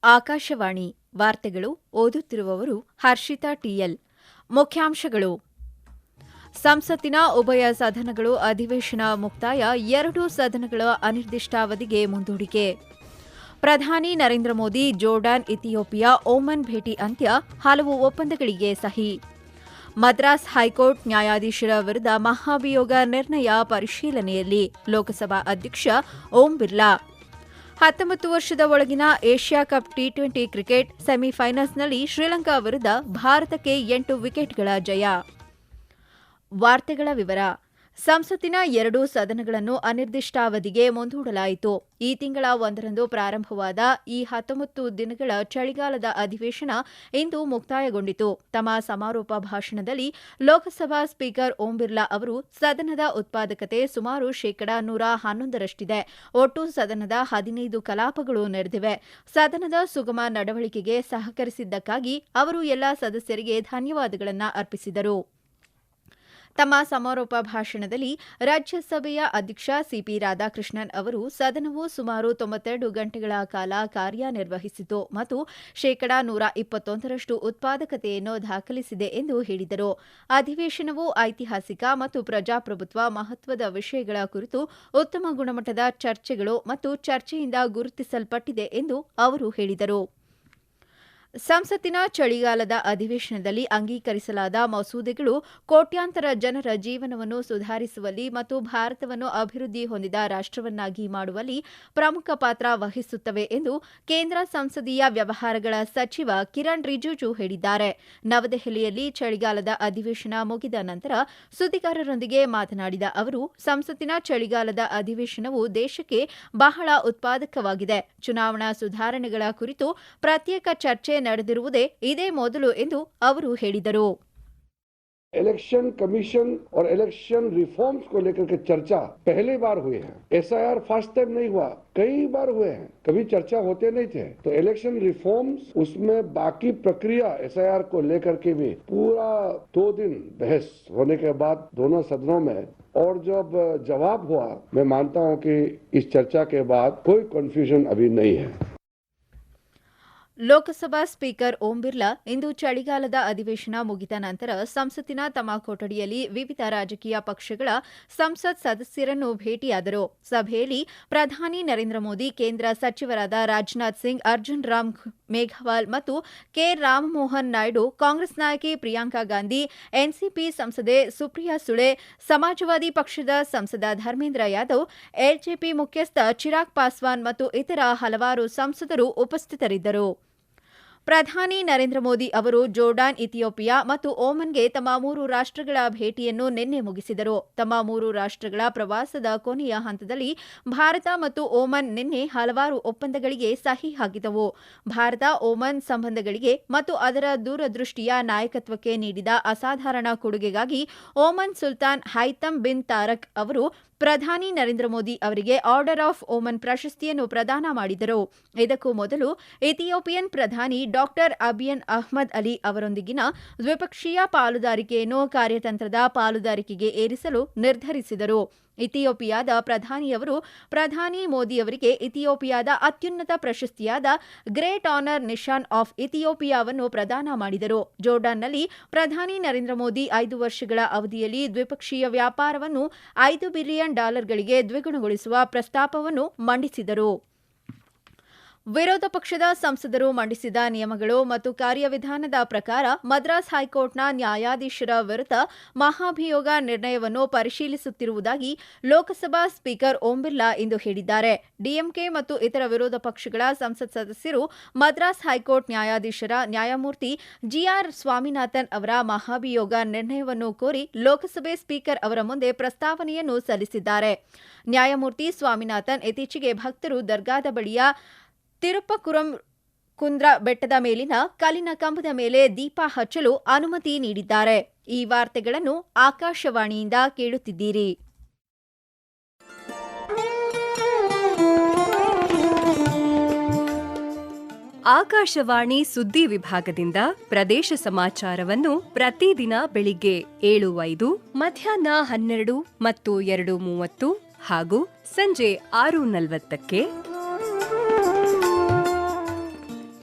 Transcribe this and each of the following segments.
ಆಕಾಶವಾಣಿ ವಾರ್ತೆಗಳು ಓದುತ್ತಿರುವವರು ಹರ್ಷಿತಾ ಟಿಎಲ್. ಮುಖ್ಯಾಂಶಗಳು: ಸಂಸತ್ತಿನ ಉಭಯ ಸದನಗಳು ಅಧಿವೇಶನ ಮುಕ್ತಾಯ, 2 ಸದನಗಳ ಅನಿರ್ದಿಷ್ಟಾವಧಿಗೆ ಮುಂದೂಡಿಕೆ. ಪ್ರಧಾನಿ Narendra Modi Jordan, Ethiopia, Oman ಭೇಟಿ ಅಂತ್ಯ, ಹಲವು ಒಪ್ಪಂದಗಳಿಗೆ ಸಹಿ. ಮದ್ರಾಸ್ ಹೈಕೋರ್ಟ್ ನ್ಯಾಯಾಧೀಶರ ವಿರುದ್ಧ ಮಹಾಭಿಯೋಗ ನಿರ್ಣಯ ಪರಿಶೀಲನೆಯಲ್ಲಿ ಲೋಕಸಭಾ ಅಧ್ಯಕ್ಷ ಓಂ ಬಿರ್ಲಾ. 19 ವರ್ಷದ ಒಳಗಿನ ಏಷ್ಯಾ ಕಪ್ ಟಿ20 ಕ್ರಿಕೆಟ್ ಸೆಮಿಫೈನಲ್ಸ್ನಲ್ಲಿ ಶ್ರೀಲಂಕಾ ವಿರುದ್ಧ ಭಾರತಕ್ಕೆ 8 ವಿಕೆಟ್ಗಳ ಜಯ. ವಾರ್ತೆಗಳ ವಿವರ. ಸಂಸತ್ತಿನ 2 ಸದನಗಳನ್ನು ಅನಿರ್ದಿಷ್ಟಾವಧಿಗೆ ಮುಂದೂಡಲಾಯಿತು. ಈ ತಿಂಗಳ 1ರಂದು ಪ್ರಾರಂಭವಾದ ಈ 19 ದಿನಗಳ ಚಳಿಗಾಲದ ಅಧಿವೇಶನ ಇಂದು ಮುಕ್ತಾಯಗೊಂಡಿತು. ತಮ್ಮ ಸಮಾರೋಪ ಭಾಷಣದಲ್ಲಿ ಲೋಕಸಭಾ ಸ್ಪೀಕರ್ ಓಂ ಬಿರ್ಲಾ ಅವರು ಸದನದ ಉತ್ಪಾದಕತೆ ಸುಮಾರು 111ರಷ್ಟಿದೆ. ಒಟ್ಟು ಸದನದ 15 ಕಲಾಪಗಳು ನಡೆದಿವೆ. ಸದನದ ಸುಗಮ ನಡವಳಿಕೆಗೆ ಸಹಕರಿಸಿದ್ದಕ್ಕಾಗಿ ಅವರು ಎಲ್ಲ ಸದಸ್ಯರಿಗೆ ಧನ್ಯವಾದಗಳನ್ನು ಅರ್ಪಿಸಿದರು. ತಮ್ಮ ಸಮಾರೋಪ ಭಾಷಣದಲ್ಲಿ ರಾಜ್ಯಸಭೆಯ ಅಧ್ಯಕ್ಷ ಸಿಪಿ ರಾಧಾಕೃಷ್ಣನ್ ಅವರು ಸದನವು ಸುಮಾರು 92 ಗಂಟೆಗಳ ಕಾಲ ಕಾರ್ಯನಿರ್ವಹಿಸಿತು ಮತ್ತು 121ರಷ್ಟು ಉತ್ಪಾದಕತೆಯನ್ನು ದಾಖಲಿಸಿದೆ ಎಂದು ಹೇಳಿದರು. ಅಧಿವೇಶನವು ಐತಿಹಾಸಿಕ ಮತ್ತು ಪ್ರಜಾಪ್ರಭುತ್ವ ಮಹತ್ವದ ವಿಷಯಗಳ ಕುರಿತು ಉತ್ತಮ ಗುಣಮಟ್ಟದ ಚರ್ಚೆಗಳು ಮತ್ತು ಚರ್ಚೆಯಿಂದ ಗುರುತಿಸಲ್ಪಟ್ಟಿದೆ ಎಂದು ಅವರು ಹೇಳಿದರು. ಸಂಸತ್ತಿನ ಚಳಿಗಾಲದ ಅಧಿವೇಶನದಲ್ಲಿ ಅಂಗೀಕರಿಸಲಾದ ಮಸೂದೆಗಳು ಕೋಟ್ಯಾಂತರ ಜನರ ಜೀವನವನ್ನು ಸುಧಾರಿಸುವಲ್ಲಿ ಮತ್ತು ಭಾರತವನ್ನು ಅಭಿವೃದ್ಧಿ ಹೊಂದಿದ ರಾಷ್ಟವನ್ನಾಗಿ ಮಾಡುವಲ್ಲಿ ಪ್ರಮುಖ ಪಾತ್ರ ವಹಿಸುತ್ತವೆ ಎಂದು ಕೇಂದ್ರ ಸಂಸದೀಯ ವ್ಯವಹಾರಗಳ ಸಚಿವ ಕಿರಣ್ ರಿಜಿಜು ಹೇಳಿದ್ದಾರೆ. ನವದೆಹಲಿಯಲ್ಲಿ ಚಳಿಗಾಲದ ಅಧಿವೇಶನ ಮುಗಿದ ನಂತರ ಸುದ್ದಿಗಾರರೊಂದಿಗೆ ಮಾತನಾಡಿದ ಅವರು, ಸಂಸತ್ತಿನ ಚಳಿಗಾಲದ ಅಧಿವೇಶನವು ದೇಶಕ್ಕೆ ಬಹಳ ಉತ್ಪಾದಕವಾಗಿದೆ. ಚುನಾವಣಾ ಸುಧಾರಣೆಗಳ ಕುರಿತು ಪ್ರತ್ಯೇಕ ಚರ್ಚೆ ನಡೆದಿರುವುದೇ ಇದೇ ಮೊದಲು ಎಂದು ಅವರು ಹೇಳಿದರು. इलेक्शन कमीशन और इलेक्शन रिफॉर्म्स को लेकर के चर्चा पहली बार हुई है. एसआईआर फर्स्ट टाइम नहीं हुआ, कई बार हुए हैं, कभी चर्चा होते नहीं थे. तो इलेक्शन रिफॉर्म्स, उसमें बाकी प्रक्रिया एसआईआर को लेकर के भी पूरा 2 दिन बहस होने के बाद दोनों सदनों में और जब जवाब हुआ, मैं मानता हूं कि इस चर्चा के बाद कोई कंफ्यूजन अभी नहीं है. ಲೋಕಸಭಾ ಸ್ಪೀಕರ್ ಓಂ ಬಿರ್ಲಾ ಇಂದು ಚಳಿಗಾಲದ ಅಧಿವೇಶನ ಮುಗಿದ ನಂತರ ಸಂಸತ್ತಿನ ತಮ್ಮ ಕೊಠಡಿಯಲ್ಲಿ ವಿವಿಧ ರಾಜಕೀಯ ಪಕ್ಷಗಳ ಸಂಸತ್ ಸದಸ್ಯರನ್ನು ಭೇಟಿಯಾದರು. ಸಭೆಯಲ್ಲಿ ಪ್ರಧಾನಿ ನರೇಂದ್ರ ಮೋದಿ, ಕೇಂದ್ರ ಸಚಿವರಾದ ರಾಜನಾಥ್ ಸಿಂಗ್, ಅರ್ಜುನ್ ರಾಮ್ ಮೇಘವಾಲ್ ಮತ್ತು ಕೆ ರಾಮಮೋಹನ್ ನಾಯ್ಡು, ಕಾಂಗ್ರೆಸ್ ನಾಯಕಿ ಪ್ರಿಯಾಂಕಾ ಗಾಂಧಿ, ಎನ್ಸಿಪಿ ಸಂಸದೆ ಸುಪ್ರಿಯಾ ಸುಳೆ, ಸಮಾಜವಾದಿ ಪಕ್ಷದ ಸಂಸದ ಧರ್ಮೇಂದ್ರ ಯಾದವ್, ಎಲ್ಜೆಪಿ ಮುಖ್ಯಸ್ಥ ಚಿರಾಗ್ ಪಾಸ್ವಾನ್ ಮತ್ತು ಇತರ ಹಲವಾರು ಸಂಸದರು ಉಪಸ್ಥಿತರಿದ್ದರು. ಪ್ರಧಾನಿ ನರೇಂದ್ರ ಮೋದಿ ಅವರು ಜೋರ್ಡಾನ್, ಇಥಿಯೋಪಿಯಾ ಮತ್ತು ಓಮನ್ಗೆ ತಮ್ಮ 3 ರಾಷ್ಟ್ರಗಳ ಭೇಟಿಯನ್ನು ನಿನ್ನೆ ಮುಗಿಸಿದರು. ತಮ್ಮ 3 ರಾಷ್ಟ್ರಗಳ ಪ್ರವಾಸದ ಕೊನೆಯ ಹಂತದಲ್ಲಿ ಭಾರತ ಮತ್ತು ಓಮನ್ ನಿನ್ನೆ ಹಲವಾರು ಒಪ್ಪಂದಗಳಿಗೆ ಸಹಿ ಹಾಕಿದವು. ಭಾರತ ಓಮನ್ ಸಂಬಂಧಗಳಿಗೆ ಮತ್ತು ಅದರ ದೂರದೃಷ್ಟಿಯ ನಾಯಕತ್ವಕ್ಕೆ ನೀಡಿದ ಅಸಾಧಾರಣ ಕೊಡುಗೆಗಾಗಿ Oman Sultan Haitham bin Tarik ಅವರು ಪ್ರಧಾನಿ ನರೇಂದ್ರ ಮೋದಿ ಅವರಿಗೆ ಆರ್ಡರ್ ಆಫ್ ಓಮನ್ ಪ್ರಶಸ್ತಿಯನ್ನು ಪ್ರದಾನ ಮಾಡಿದರು. ಇದಕ್ಕೂ ಮೊದಲು ಇಥಿಯೋಪಿಯನ್ ಪ್ರಧಾನಿ ಡಾಕ್ಟರ್ ಅಬಿಯನ್ ಅಹ್ಮದ್ ಅಲಿ ಅವರೊಂದಿಗಿನ ದ್ವಿಪಕ್ಷೀಯ ಪಾಲುದಾರಿಕೆಯನ್ನು ಕಾರ್ಯತಂತ್ರದ ಪಾಲುದಾರಿಕೆಗೆ ಏರಿಸಲು ನಿರ್ಧರಿಸಿದರು. ಇಥಿಯೋಪಿಯಾದ ಪ್ರಧಾನಿಯವರು ಪ್ರಧಾನಿ ಮೋದಿಯವರಿಗೆ ಇಥಿಯೋಪಿಯಾದ ಅತ್ಯುನ್ನತ ಪ್ರಶಸ್ತಿಯಾದ ಗ್ರೇಟ್ ಆನರ್ ನಿಶಾನ್ ಆಫ್ ಇಥಿಯೋಪಿಯಾವನ್ನು ಪ್ರದಾನ ಮಾಡಿದರು. ಜೋರ್ಡಾನ್ನಲ್ಲಿ ಪ್ರಧಾನಿ ನರೇಂದ್ರ ಮೋದಿ 5 ವರ್ಷಗಳ ಅವಧಿಯಲ್ಲಿ ದ್ವಿಪಕ್ಷೀಯ ವ್ಯಾಪಾರವನ್ನು $5 ಬಿಲಿಯನ್ ದ್ವಿಗುಣಗೊಳಿಸುವ ಪ್ರಸ್ತಾಪವನ್ನು ಮಂಡಿಸಿದರು. ವಿರೋಧ ಪಕ್ಷದ ಸಂಸದರು ಮಂಡಿಸಿದ ನಿಯಮಗಳು ಮತ್ತು ಕಾರ್ಯವಿಧಾನದ ಪ್ರಕಾರ ಮದ್ರಾಸ್ ಹೈಕೋರ್ಟ್ನ ನ್ಯಾಯಾಧೀಶರ ವಿರುದ್ಧ ಮಹಾಭಿಯೋಗ ನಿರ್ಣಯವನ್ನು ಪರಿಶೀಲಿಸುತ್ತಿರುವುದಾಗಿ ಲೋಕಸಭಾ ಸ್ಪೀಕರ್ ಓಂ ಬಿರ್ಲಾ ಇಂದು ಹೇಳಿದ್ದಾರೆ. ಡಿಎಂಕೆ ಮತ್ತು ಇತರ ವಿರೋಧ ಪಕ್ಷಗಳ ಸಂಸತ್ ಸದಸ್ಯರು ಮದ್ರಾಸ್ ಹೈಕೋರ್ಟ್ ನ್ಯಾಯಾಧೀಶರ ನ್ಯಾಯಮೂರ್ತಿ ಜಿಆರ್ ಸ್ವಾಮಿನಾಥನ್ ಅವರ ಮಹಾಭಿಯೋಗ ನಿರ್ಣಯವನ್ನು ಕೋರಿ ಲೋಕಸಭೆ ಸ್ಪೀಕರ್ ಅವರ ಮುಂದೆ ಪ್ರಸ್ತಾವನೆಯನ್ನು ಸಲ್ಲಿಸಿದ್ದಾರೆ. ನ್ಯಾಯಮೂರ್ತಿ ಸ್ವಾಮಿನಾಥನ್ ಇತ್ತೀಚೆಗೆ ಭಕ್ತರು ದರ್ಗಾದ ಬಳಿಯ ತಿರುಪ್ಪಕುರಂ ಕುಂದ್ರ ಬೆಟ್ಟದ ಮೇಲಿನ ಕಲ್ಲಿನ ಕಂಬದ ಮೇಲೆ ದೀಪ ಹಚ್ಚಲು ಅನುಮತಿ ನೀಡಿದ್ದಾರೆ. ಈ ವಾರ್ತೆಗಳನ್ನು ಆಕಾಶವಾಣಿಯಿಂದ ಕೇಳುತ್ತಿದ್ದೀರಿ. ಆಕಾಶವಾಣಿ ಸುದ್ದಿ ವಿಭಾಗದಿಂದ ಪ್ರದೇಶ ಸಮಾಚಾರವನ್ನು ಪ್ರತಿದಿನ ಬೆಳಿಗ್ಗೆ 7:05, ಮಧ್ಯಾಹ್ನ 12 ಮತ್ತು 2:30 ಹಾಗೂ ಸಂಜೆ 6:40ಕ್ಕೆ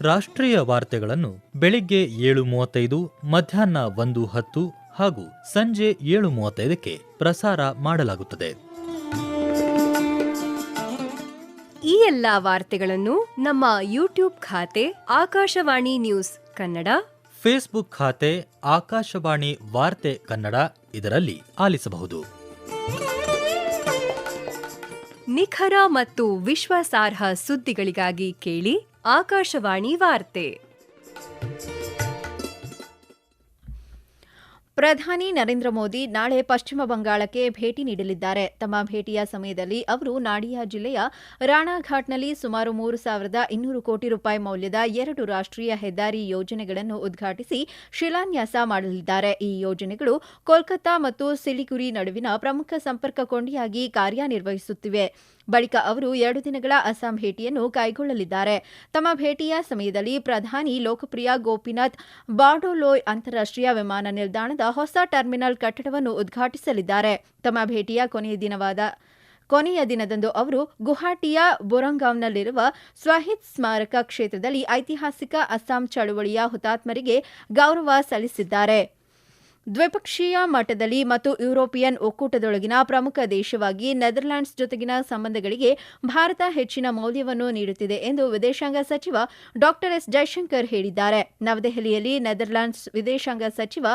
ರಾಷ್ಟ್ರೀಯ ವಾರ್ತೆಗಳನ್ನು ಬೆಳಿಗ್ಗೆ 7:35, ಮಧ್ಯಾಹ್ನ 1:10 ಹಾಗೂ ಸಂಜೆ 7:35ಕ್ಕೆ ಪ್ರಸಾರ ಮಾಡಲಾಗುತ್ತದೆ. ಈ ಎಲ್ಲಾ ವಾರ್ತೆಗಳನ್ನು ನಮ್ಮ ಯೂಟ್ಯೂಬ್ ಖಾತೆ ಆಕಾಶವಾಣಿ ನ್ಯೂಸ್ ಕನ್ನಡ, ಫೇಸ್ಬುಕ್ ಖಾತೆ ಆಕಾಶವಾಣಿ ವಾರ್ತೆ ಕನ್ನಡ ಇದರಲ್ಲಿ ಆಲಿಸಬಹುದು. ನಿಖರ ಮತ್ತು ವಿಶ್ವಾಸಾರ್ಹ ಸುದ್ದಿಗಳಿಗಾಗಿ ಕೇಳಿ ಆಕಾಶವಾಣಿ ವಾರ್ತೆ. ಪ್ರಧಾನಿ ನರೇಂದ್ರ ಮೋದಿ ನಾಳೆ ಪಶ್ಚಿಮ ಬಂಗಾಳಕ್ಕೆ ಭೇಟಿ ನೀಡಲಿದ್ದಾರೆ. ತಮ್ಮ ಭೇಟಿಯ ಸಮಯದಲ್ಲಿ ಅವರು ನಾಡಿಯಾ ಜಿಲ್ಲೆಯ ರಾಣಾಘಾಟ್ನಲ್ಲಿ ಸುಮಾರು 3,200 ಕೋಟಿ ರೂಪಾಯಿ ಮೌಲ್ಯದ 2 ರಾಷ್ಟ್ರೀಯ ಹೆದ್ದಾರಿ ಯೋಜನೆಗಳನ್ನು ಉದ್ಘಾಟಿಸಿ ಶಿಲಾನ್ಯಾಸ ಮಾಡಲಿದ್ದಾರೆ. ಈ ಯೋಜನೆಗಳು ಕೋಲ್ಕತ್ತಾ ಮತ್ತು ಸಿಲಿಗುರಿ ನಡುವಿನ ಪ್ರಮುಖ ಸಂಪರ್ಕ ಕೊಂಡಿಯಾಗಿ ಕಾರ್ಯನಿರ್ವಹಿಸುತ್ತಿವೆ. ಬಳಿಕ ಅವರು 2 ದಿನಗಳ ಅಸ್ಸಾಂ ಭೇಟಿಯನ್ನು ಕೈಗೊಳ್ಳಲಿದ್ದಾರೆ. ತಮ್ಮ ಭೇಟಿಯ ಸಮಯದಲ್ಲಿ ಪ್ರಧಾನಿ ಲೋಕಪ್ರಿಯ ಗೋಪಿನಾಥ್ ಬಾರ್ಡೋಲೋಯ್ ಅಂತಾರಾಷ್ಟ್ರೀಯ ವಿಮಾನ ನಿಲ್ದಾಣದ ಹೊಸ ಟರ್ಮಿನಲ್ ಕಟ್ಟಡವನ್ನು ಉದ್ಘಾಟಿಸಲಿದ್ದಾರೆ. ತಮ್ಮ ಭೇಟಿಯ ಕೊನೆಯ ದಿನದಂದು ಅವರು ಗುವಾಹಟಿಯ ಬೊರಂಗಾಂವ್ನಲ್ಲಿರುವ ಸ್ವಹಿತ್ ಸ್ಮಾರಕ ಕ್ಷೇತ್ರದಲ್ಲಿ ಐತಿಹಾಸಿಕ ಅಸ್ಸಾಂ ಚಳವಳಿಯ ಹುತಾತ್ಮರಿಗೆ ಗೌರವ ಸಲ್ಲಿಸಿದ್ದಾರೆ. ದ್ವಿಪಕ್ಷೀಯ ಮಟ್ಟದಲ್ಲಿ ಮತ್ತು ಯುರೋಪಿಯನ್ ಒಕ್ಕೂಟದೊಳಗಿನ ಪ್ರಮುಖ ದೇಶವಾಗಿ ನೆದರ್ಲ್ಯಾಂಡ್ಸ್ ಜೊತೆಗಿನ ಸಂಬಂಧಗಳಿಗೆ ಭಾರತ ಹೆಚ್ಚಿನ ಮೌಲ್ಯವನ್ನು ನೀಡುತ್ತಿದೆ ಎಂದು ವಿದೇಶಾಂಗ ಸಚಿವ ಡಾ ಎಸ್ ಜೈಶಂಕರ್ ಹೇಳಿದ್ದಾರೆ. ನವದೆಹಲಿಯಲ್ಲಿ ನೆದರ್ಲ್ಯಾಂಡ್ಸ್ ವಿದೇಶಾಂಗ ಸಚಿವ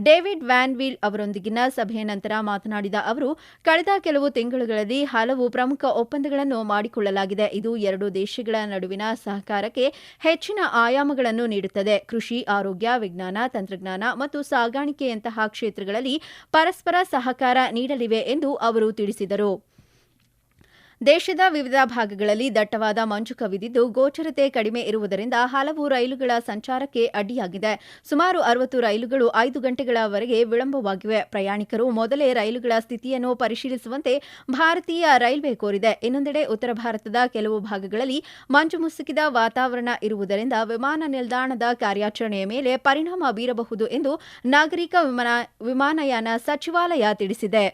ಡೇವಿಡ್ ವ್ಯಾನ್ ವೀಲ್ ಅವರೊಂದಿಗಿನ ಸಭೆಯ ನಂತರ ಮಾತನಾಡಿದ ಅವರು, ಕಳೆದ ಕೆಲವು ತಿಂಗಳುಗಳಲ್ಲಿ ಹಲವು ಪ್ರಮುಖ ಒಪ್ಪಂದಗಳನ್ನು ಮಾಡಿಕೊಳ್ಳಲಾಗಿದೆ. ಇದು 2 ದೇಶಗಳ ನಡುವಿನ ಸಹಕಾರಕ್ಕೆ ಹೆಚ್ಚಿನ ಆಯಾಮಗಳನ್ನು ನೀಡುತ್ತದೆ. ಕೃಷಿ, ಆರೋಗ್ಯ, ವಿಜ್ಞಾನ, ತಂತ್ರಜ್ಞಾನ ಮತ್ತು ಸಾಗಾಣಿಕೆಯಂತಹ ಕ್ಷೇತ್ರಗಳಲ್ಲಿ ಪರಸ್ಪರ ಸಹಕಾರ ನೀಡಲಿವೆ ಎಂದು ಅವರು ತಿಳಿಸಿದರು. ದೇಶದ ವಿವಿಧ ಭಾಗಗಳಲ್ಲಿ ದಟ್ಟವಾದ ಮಂಜು ಕವಿದಿದ್ದು ಗೋಚರತೆ ಕಡಿಮೆ ಇರುವುದರಿಂದ ಹಲವು ರೈಲುಗಳ ಸಂಚಾರಕ್ಕೆ ಅಡ್ಡಿಯಾಗಿದೆ. ಸುಮಾರು 60 ರೈಲುಗಳು 5 ಗಂಟೆಗಳವರೆಗೆ ವಿಳಂಬವಾಗಿವೆ. ಪ್ರಯಾಣಿಕರು ಮೊದಲೇ ರೈಲುಗಳ ಸ್ಥಿತಿಯನ್ನು ಪರಿಶೀಲಿಸುವಂತೆ ಭಾರತೀಯ ರೈಲ್ವೆ ಕೋರಿದೆ. ಇನ್ನೊಂದೆಡೆ ಉತ್ತರ ಭಾರತದ ಕೆಲವು ಭಾಗಗಳಲ್ಲಿ ಮಂಜು ಮುಸುಕಿದ ವಾತಾವರಣ ಇರುವುದರಿಂದ ವಿಮಾನ ನಿಲ್ದಾಣದ ಕಾರ್ಯಾಚರಣೆಯ ಮೇಲೆ ಪರಿಣಾಮ ಬೀರಬಹುದು ಎಂದು ನಾಗರಿಕ ವಿಮಾನಯಾನ ಸಚಿವಾಲಯ ತಿಳಿಸಿದೆ.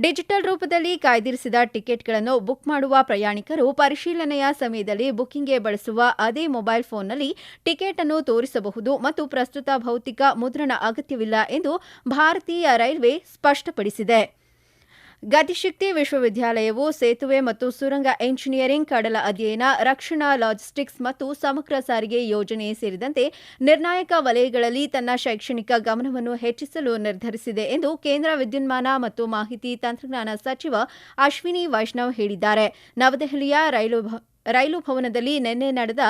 ಡಿಜಿಟಲ್ ರೂಪದಲ್ಲಿ ಕಾಯ್ದಿರಿಸಿದ ಟಿಕೆಟ್ಗಳನ್ನು ಬುಕ್ ಮಾಡುವ ಪ್ರಯಾಣಿಕರು ಪರಿಶೀಲನೆಯ ಸಮಯದಲ್ಲಿ ಬುಕಿಂಗ್ಗೆ ಬಳಸುವ ಅದೇ ಮೊಬೈಲ್ ಫೋನ್ನಲ್ಲಿ ಟಿಕೆಟ್ ಅನ್ನು ತೋರಿಸಬಹುದು ಮತ್ತು ಪ್ರಸ್ತುತ ಭೌತಿಕ ಮುದ್ರಣ ಅಗತ್ಯವಿಲ್ಲ ಎಂದು ಭಾರತೀಯ ರೈಲ್ವೆ ಸ್ಪಷ್ಟಪಡಿಸಿದೆ. ಗತಿಶಕ್ತಿ ವಿಶ್ವವಿದ್ಯಾಲಯವು ಸೇತುವೆ ಮತ್ತು ಸುರಂಗ ಎಂಜಿನಿಯರಿಂಗ್, ಕಡಲ ಅಧ್ಯಯನ, ರಕ್ಷಣಾ, ಲಾಜಿಸ್ಟಿಕ್ಸ್ ಮತ್ತು ಸಮಗ್ರ ಸಾರಿಗೆ ಯೋಜನೆ ಸೇರಿದಂತೆ ನಿರ್ಣಾಯಕ ವಲಯಗಳಲ್ಲಿ ತನ್ನ ಶೈಕ್ಷಣಿಕ ಗಮನವನ್ನು ಹೆಚ್ಚಿಸಲು ನಿರ್ಧರಿಸಿದೆ ಎಂದು ಕೇಂದ್ರ ವಿದ್ಯುನ್ಮಾನ ಮತ್ತು ಮಾಹಿತಿ ತಂತ್ರಜ್ಞಾನ ಸಚಿವ ಅಶ್ವಿನಿ ವೈಷ್ಣವ್ ಹೇಳಿದ್ದಾರೆ. ನವದೆಹಲಿಯ ರೈಲು ಭವನದಲ್ಲಿ ನಿನ್ನೆ ನಡೆದ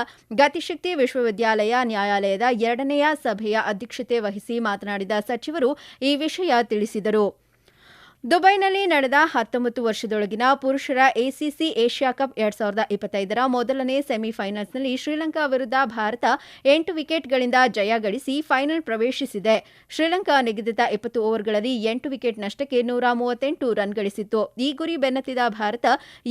ಗತಿಶಕ್ತಿ ವಿಶ್ವವಿದ್ಯಾಲಯ ನ್ಯಾಯಾಲಯದ 2ನೇ ಸಭೆಯ ಅಧ್ಯಕ್ಷತೆ ವಹಿಸಿ ಮಾತನಾಡಿದ ಸಚಿವರು ಈ ವಿಷಯ ತಿಳಿಸಿದರು. ದುಬೈನಲ್ಲಿ ನಡೆದ 19 ವರ್ಷದೊಳಗಿನ ಪುರುಷರ ಎಸಿಸಿ ಏಷ್ಯಾ ಕಪ್ 2025ರ ಮೊದಲನೇ ಸೆಮಿಫೈನಲ್ಸ್ನಲ್ಲಿ ಶ್ರೀಲಂಕಾ ವಿರುದ್ಧ ಭಾರತ 8 ವಿಕೆಟ್ಗಳಿಂದ ಜಯ ಗಳಿಸಿ ಫೈನಲ್ ಪ್ರವೇಶಿಸಿದೆ. ಶ್ರೀಲಂಕಾ ನಿಗದಿತ 20 ಓವರ್ಗಳಲ್ಲಿ 8 ವಿಕೆಟ್ ನಷ್ಟಕ್ಕೆ 138 ರನ್ ಗಳಿಸಿತ್ತು. ಈ ಗುರಿ ಬೆನ್ನತ್ತಿದ ಭಾರತ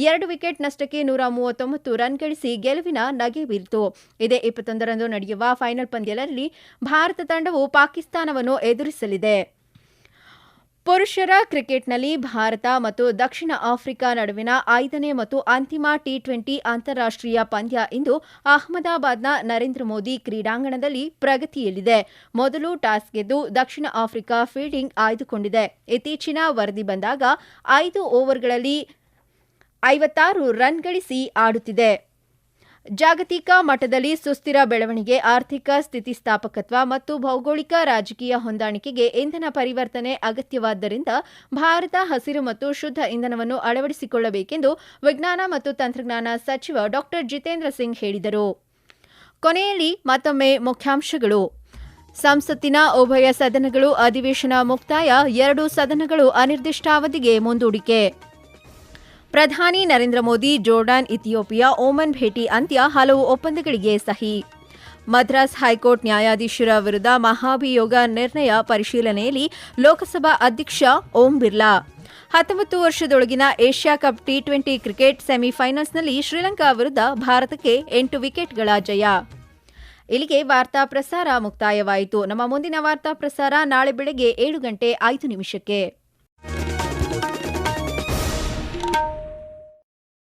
2 ವಿಕೆಟ್ ನಷ್ಟಕ್ಕೆ 139 ರನ್ ಗಳಿಸಿ ಗೆಲುವಿನ ನಗೆ ಬೀರಿತು. ಇದೇ 21ರಂದು ನಡೆಯುವ ಫೈನಲ್ ಪಂದ್ಯದಲ್ಲಿ ಭಾರತ ತಂಡವು ಪಾಕಿಸ್ತಾನವನ್ನು ಎದುರಿಸಲಿದೆ. ಪುರುಷರ ಕ್ರಿಕೆಟ್ನಲ್ಲಿ ಭಾರತ ಮತ್ತು ದಕ್ಷಿಣ ಆಫ್ರಿಕಾ ನಡುವಿನ 5ನೇ ಮತ್ತು ಅಂತಿಮ ಟಿ20 ಅಂತಾರಾಷ್ಟ್ರೀಯ ಪಂದ್ಯ ಇಂದು ಅಹಮದಾಬಾದ್ನ ನರೇಂದ್ರ ಮೋದಿ ಕ್ರೀಡಾಂಗಣದಲ್ಲಿ ಪ್ರಗತಿಯಲ್ಲಿದೆ. ಮೊದಲು ಟಾಸ್ ಗೆದ್ದು ದಕ್ಷಿಣ ಆಫ್ರಿಕಾ ಫೀಲ್ಡಿಂಗ್ ಆಯ್ದುಕೊಂಡಿದೆ. ಇತ್ತೀಚಿನ ವರದಿ ಬಂದಾಗ 5 ಓವರ್ಗಳಲ್ಲಿ 56 ರನ್ ಗಳಿಸಿ ಆಡುತ್ತಿದೆ. ಜಾಗತಿಕ ಮಟ್ಟದಲ್ಲಿ ಸುಸ್ಥಿರ ಬೆಳವಣಿಗೆ, ಆರ್ಥಿಕ ಸ್ಥಿತಿಸ್ಥಾಪಕತ್ವ ಮತ್ತು ಭೌಗೋಳಿಕ ರಾಜಕೀಯ ಹೊಂದಾಣಿಕೆಗೆ ಇಂಧನ ಪರಿವರ್ತನೆ ಅಗತ್ಯವಾದ್ದರಿಂದ ಭಾರತ ಹಸಿರು ಮತ್ತು ಶುದ್ಧ ಇಂಧನವನ್ನು ಅಳವಡಿಸಿಕೊಳ್ಳಬೇಕೆಂದು ವಿಜ್ಞಾನ ಮತ್ತು ತಂತ್ರಜ್ಞಾನ ಸಚಿವ ಡಾ ಜಿತೇಂದ್ರ ಸಿಂಗ್ ಹೇಳಿದರು. ಕೊನೆಯಲ್ಲಿ ಮತ್ತೊಮ್ಮೆ ಮುಖ್ಯಾಂಶಗಳು. ಸಂಸತ್ತಿನ ಉಭಯ ಸದನಗಳು ಅಧಿವೇಶನ ಮುಕ್ತಾಯ, 2 ಸದನಗಳು ಅನಿರ್ದಿಷ್ಟಾವಧಿಗೆ ಮುಂದೂಡಿಕೆ. ಪ್ರಧಾನಿ Narendra Modi Jordan, Ethiopia, Oman ಭೇಟಿ ಅಂತ್ಯ, ಹಲವು ಒಪ್ಪಂದಗಳಿಗೆ ಸಹಿ. ಮದ್ರಾಸ್ ಹೈಕೋರ್ಟ್ ನ್ಯಾಯಾಧೀಶರ ವಿರುದ್ಧ ಮಹಾಭಿಯೋಗ ನಿರ್ಣಯ ಪರಿಶೀಲನೆಯಲ್ಲಿ ಲೋಕಸಭಾ ಅಧ್ಯಕ್ಷ ಓಂ ಬಿರ್ಲಾ. 19 ವರ್ಷದೊಳಗಿನ ಏಷ್ಯಾ ಕಪ್ ಟಿ20 ಕ್ರಿಕೆಟ್ ಸೆಮಿಫೈನಲ್ಸ್ನಲ್ಲಿ ಶ್ರೀಲಂಕಾ ವಿರುದ್ಧ ಭಾರತಕ್ಕೆ 8 ವಿಕೆಟ್ಗಳ ಜಯ. ಇಲ್ಲಿಗೆ ವಾರ್ತಾ ಪ್ರಸಾರ ಮುಕ್ತಾಯವಾಯಿತು. ನಮ್ಮ ಮುಂದಿನ ವಾರ್ತಾ ಪ್ರಸಾರ ನಾಳೆ ಬೆಳಗ್ಗೆ 7:05